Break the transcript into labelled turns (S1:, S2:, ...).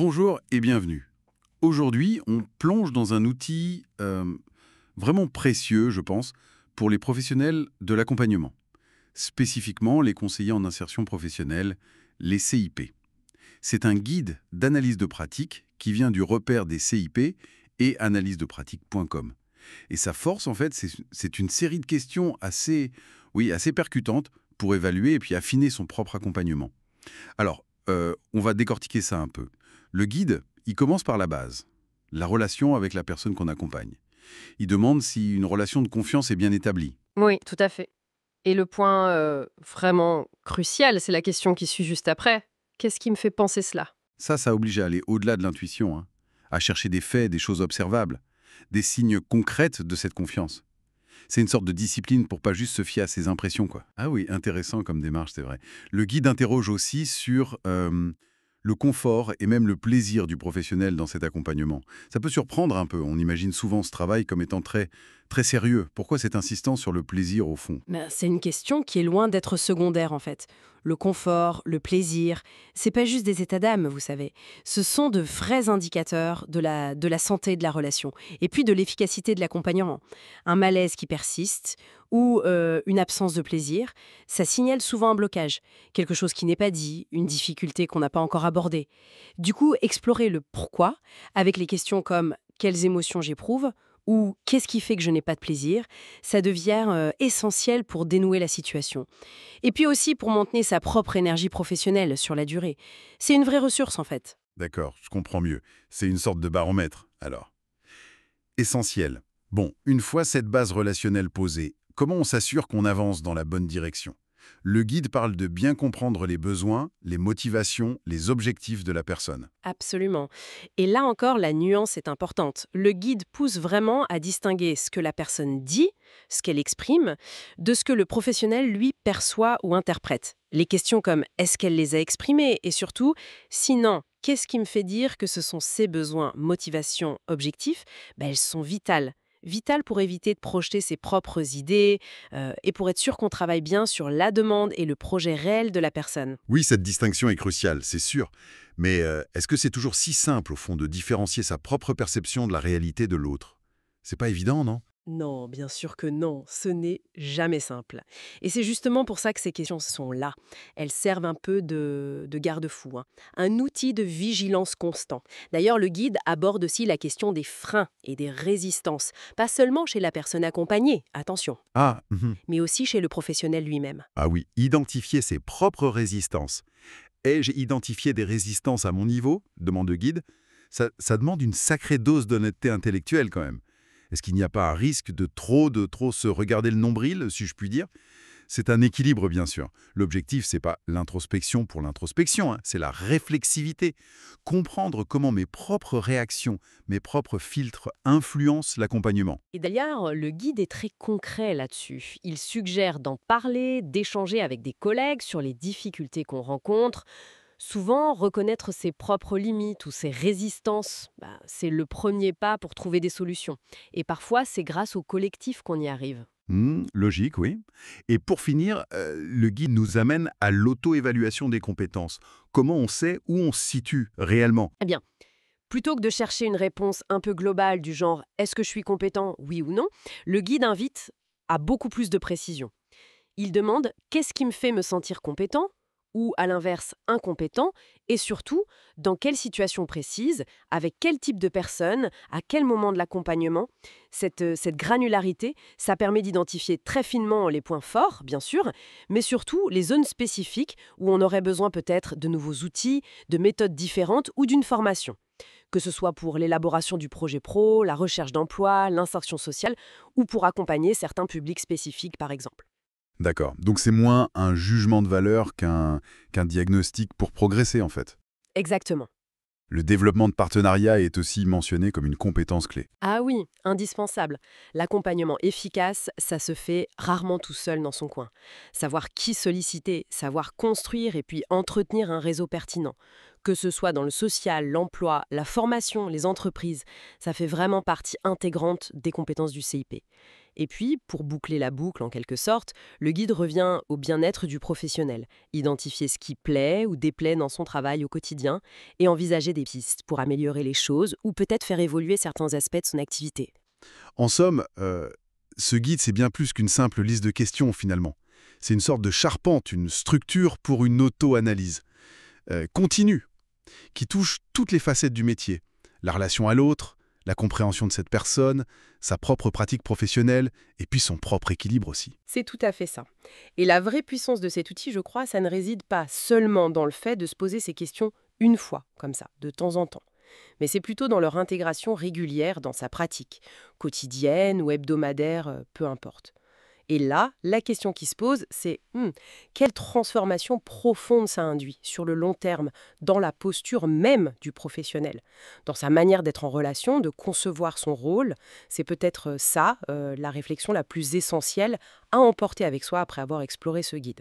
S1: Bonjour et bienvenue. Aujourd'hui, on plonge dans un outil vraiment précieux, je pense, pour les professionnels de l'accompagnement, spécifiquement les conseillers en insertion professionnelle, les CIP. C'est un guide d'analyse de pratique qui vient du repère des CIP et analysedepratique.com. Et sa force, en fait, c'est une série de questions assez percutantes pour évaluer et puis affiner son propre accompagnement. Alors, on va décortiquer ça un peu. Le guide, il commence par la base, la relation avec la personne qu'on accompagne. Il demande si une relation de confiance est bien établie.
S2: Oui, tout à fait. Et le point vraiment crucial, c'est la question qui suit juste après. Qu'est-ce qui me fait penser cela?
S1: Ça oblige à aller au-delà de l'intuition, hein, à chercher des faits, des choses observables, des signes concrets de cette confiance. C'est une sorte de discipline pour pas juste se fier à ses impressions, quoi. Ah oui, intéressant comme démarche, c'est vrai. Le guide interroge aussi sur le confort et même le plaisir du professionnel dans cet accompagnement. Ça peut surprendre un peu, on imagine souvent ce travail comme étant très sérieux. Pourquoi cette insistance sur le plaisir au fond?
S2: C'est une question qui est loin d'être secondaire en fait. Le confort, le plaisir, c'est pas juste des états d'âme, vous savez. Ce sont de vrais indicateurs de la santé de la relation et puis de l'efficacité de l'accompagnement. Un malaise qui persiste ou une absence de plaisir, ça signale souvent un blocage, quelque chose qui n'est pas dit, une difficulté qu'on n'a pas encore abordée. Du coup, explorer le pourquoi avec les questions comme quelles émotions j'éprouve ou qu'est-ce qui fait que je n'ai pas de plaisir, ça devient essentiel pour dénouer la situation. Et puis aussi pour maintenir sa propre énergie professionnelle sur la durée. C'est une vraie ressource en fait.
S1: D'accord, je comprends mieux. C'est une sorte de baromètre, alors. Essentiel. Bon, une fois cette base relationnelle posée, comment on s'assure qu'on avance dans la bonne direction? Le guide parle de bien comprendre les besoins, les motivations, les objectifs de la personne.
S2: Absolument. Et là encore, la nuance est importante. Le guide pousse vraiment à distinguer ce que la personne dit, ce qu'elle exprime, de ce que le professionnel, lui, perçoit ou interprète. Les questions comme est-ce qu'elle les a exprimées et surtout, sinon, qu'est-ce qui me fait dire que ce sont ses besoins, motivations, objectifs, elles sont vitales. Vitales pour éviter de projeter ses propres idées et pour être sûr qu'on travaille bien sur la demande et le projet réel de la personne.
S1: Oui, cette distinction est cruciale, c'est sûr. Mais est-ce que c'est toujours si simple, au fond, de différencier sa propre perception de la réalité de l'autre? C'est pas évident, non?
S2: Non, bien sûr que non, ce n'est jamais simple. Et c'est justement pour ça que ces questions sont là. Elles servent un peu de garde-fou, hein. Un outil de vigilance constant. D'ailleurs, le guide aborde aussi la question des freins et des résistances, pas seulement chez la personne accompagnée, attention,
S1: Ah, mhm.
S2: mais aussi chez le professionnel lui-même.
S1: Ah oui, identifier ses propres résistances. Ai-je identifié des résistances à mon niveau? Demande le guide. Ça demande une sacrée dose d'honnêteté intellectuelle quand même. Est-ce qu'il n'y a pas un risque de trop se regarder le nombril, si je puis dire? C'est un équilibre, bien sûr. L'objectif, c'est pas l'introspection pour l'introspection, hein, c'est la réflexivité. Comprendre comment mes propres réactions, mes propres filtres influencent l'accompagnement.
S2: Et d'ailleurs, le guide est très concret là-dessus. Il suggère d'en parler, d'échanger avec des collègues sur les difficultés qu'on rencontre. Souvent, reconnaître ses propres limites ou ses résistances, c'est le premier pas pour trouver des solutions. Et parfois, c'est grâce au collectif qu'on y arrive.
S1: Logique, oui. Et pour finir, le guide nous amène à l'auto-évaluation des compétences. Comment on sait où on se situe réellement?
S2: Eh bien, plutôt que de chercher une réponse un peu globale du genre est-ce que je suis compétent, oui ou non, le guide invite à beaucoup plus de précision. Il demande qu'est-ce qui me fait me sentir compétent ou à l'inverse incompétent et surtout dans quelle situation précise, avec quel type de personne, à quel moment de l'accompagnement. Cette granularité, ça permet d'identifier très finement les points forts, bien sûr, mais surtout les zones spécifiques où on aurait besoin peut-être de nouveaux outils, de méthodes différentes ou d'une formation. Que ce soit pour l'élaboration du projet pro, la recherche d'emploi, l'insertion sociale ou pour accompagner certains publics spécifiques par exemple.
S1: D'accord. Donc c'est moins un jugement de valeur qu'un diagnostic pour progresser, en fait.
S2: Exactement.
S1: Le développement de partenariat est aussi mentionné comme une compétence clé.
S2: Ah oui, indispensable. L'accompagnement efficace, ça se fait rarement tout seul dans son coin. Savoir qui solliciter, savoir construire et puis entretenir un réseau pertinent. Que ce soit dans le social, l'emploi, la formation, les entreprises, ça fait vraiment partie intégrante des compétences du CIP. Et puis, pour boucler la boucle en quelque sorte, le guide revient au bien-être du professionnel, identifier ce qui plaît ou déplaît dans son travail au quotidien et envisager des pistes pour améliorer les choses ou peut-être faire évoluer certains aspects de son activité.
S1: En somme, ce guide, c'est bien plus qu'une simple liste de questions, finalement. C'est une sorte de charpente, une structure pour une auto-analyse continue, qui touche toutes les facettes du métier. La relation à l'autre, la compréhension de cette personne, sa propre pratique professionnelle, et puis son propre équilibre aussi.
S2: C'est tout à fait ça. Et la vraie puissance de cet outil, je crois, ça ne réside pas seulement dans le fait de se poser ces questions une fois, comme ça, de temps en temps. Mais c'est plutôt dans leur intégration régulière dans sa pratique, quotidienne ou hebdomadaire, peu importe. Et là, la question qui se pose, c'est quelle transformation profonde ça induit sur le long terme, dans la posture même du professionnel, dans sa manière d'être en relation, de concevoir son rôle. C'est peut-être ça, la réflexion la plus essentielle à emporter avec soi après avoir exploré ce guide.